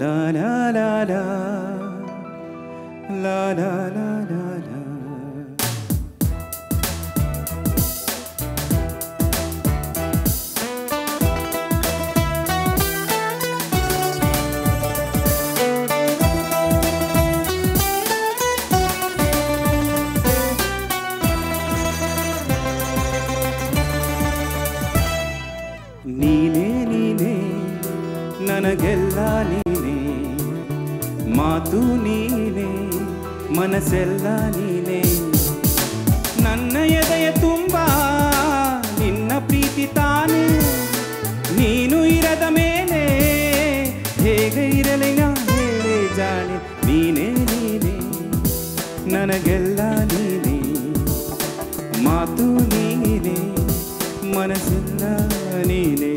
La la la la la la la la la. ನೀನೇ ನೀನೇ ನನಗೆಲ್ಲ ನೀನೇ, ಮಾತು ನೀನೇ ಮನಸ್ಸೆಲ್ಲ ನೀನೇ. ನನ್ನ ಎದೆಯ ತುಂಬ ನಿನ್ನ ಪ್ರೀತಿ ತಾನೇ, ನೀನು ಇರದ ಮೇಲೆ ಹೇಗೆ ಇರಲಿ ನಾ ಹೇಳೆ ಜಾಣೆ. ನೀನೇ ನೀನೇ ನನಗೆಲ್ಲ ನೀನೇ, ಮಾತು ನೀನೇ ಮನಸ್ಸೆಲ್ಲ ನೀನೇ.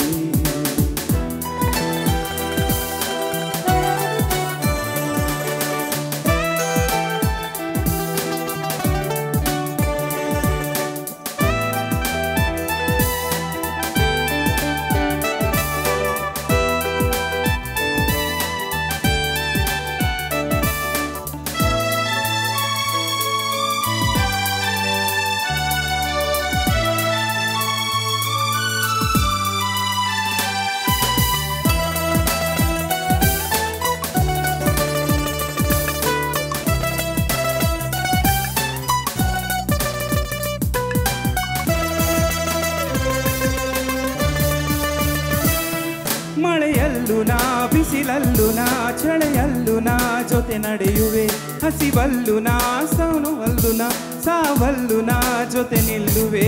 ಮಳೆಯಲ್ಲೂ ನಾ ಬಿಸಿಲಲ್ಲೂ ನಾ ಚಳೆಯಲ್ಲೂ ನಾ ಜೊತೆ ನಡೆಯುವೆ, ಹಸಿವಲ್ಲೂ ನಾ ಸೌನುವಲ್ಲೂ ನಾ ಸಾವಲ್ಲೂ ನಾ ಜೊತೆ ನಿಲ್ಲುವೆ.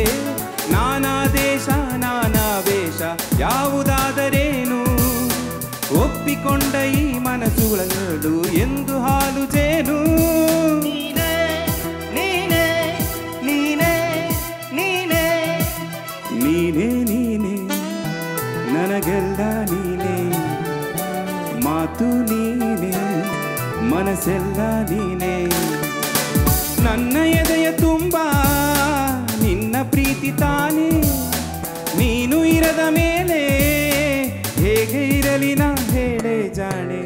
ನಾನಾ ದೇಶ ನಾನಾ ವೇಷ ಯಾವುದಾದರೇನು, ಒಪ್ಪಿಕೊಂಡ ಈ ಮನಸ್ಸುಗಳು ಎಂದು ಹಾಲು ಜೇನು. ನೀನೇ ನೀನೇ ನೀನೇ ನೀನೇ ನೀನೇ ನೀನೇ ನನಗೆಲ್ಲ ನೀನೇ, ಮಾತು ನೀನೇ ಮನಸ್ಸೆಲ್ಲ ನೀನೇ. ನನ್ನ ಎದೆಯ ತುಂಬ ನಿನ್ನ ಪ್ರೀತಿ ತಾನೇ, ನೀನು ಇರದ ಮೇಲೆ ಹೇಗೆ ಇರಲಿ ನಾ ಹೇಳೆ ಜಾಣೆ.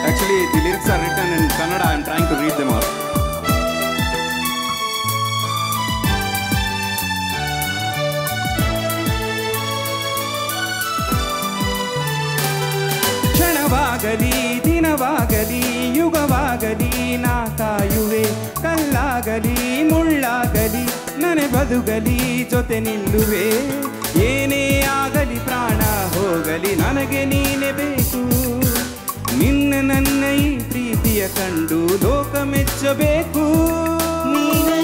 Actually, the lyrics are written in Kannada. I am trying to read them out. ಕ್ಷಣವಾಗಲಿ ದಿನವಾಗಲಿ ಯುಗವಾಗಲಿ ನಾ ಕಾಯುವೆ, ಕಲ್ಲಾಗಲಿ ಮುಳ್ಳಾಗಲಿ ನನೆ ಬದುಗಲಿ ಜೊತೆ ನಿಲ್ಲುವೆ. ಏನೇ ಆಗಲಿ ಪ್ರಾಣ ಹೋಗಲಿ ನನಗೆ ನೀನೇ ಬೇಕು, ನಿನ್ನ ನನ್ನ ಈ ಪ್ರೀತಿಯ ಕಂಡು ಲೋಕ ಮೆಚ್ಚಬೇಕು. ನೀನೇ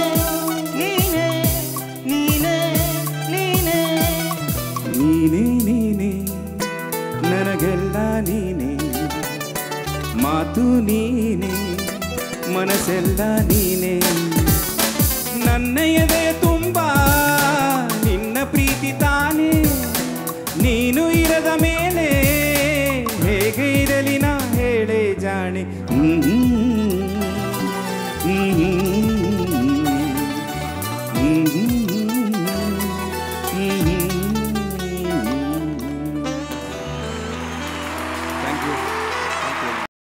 ನೀನೇ ನೀನೇ ನೀನೇ ನೀನೇ ನೀನೇ ನನಗೆಲ್ಲ ನೀನೇ, ಮಾತು ನೀನೇ ಮನಸ್ಸೆಲ್ಲ ನೀನೇ. ನನ್ನ ಎದೆಯ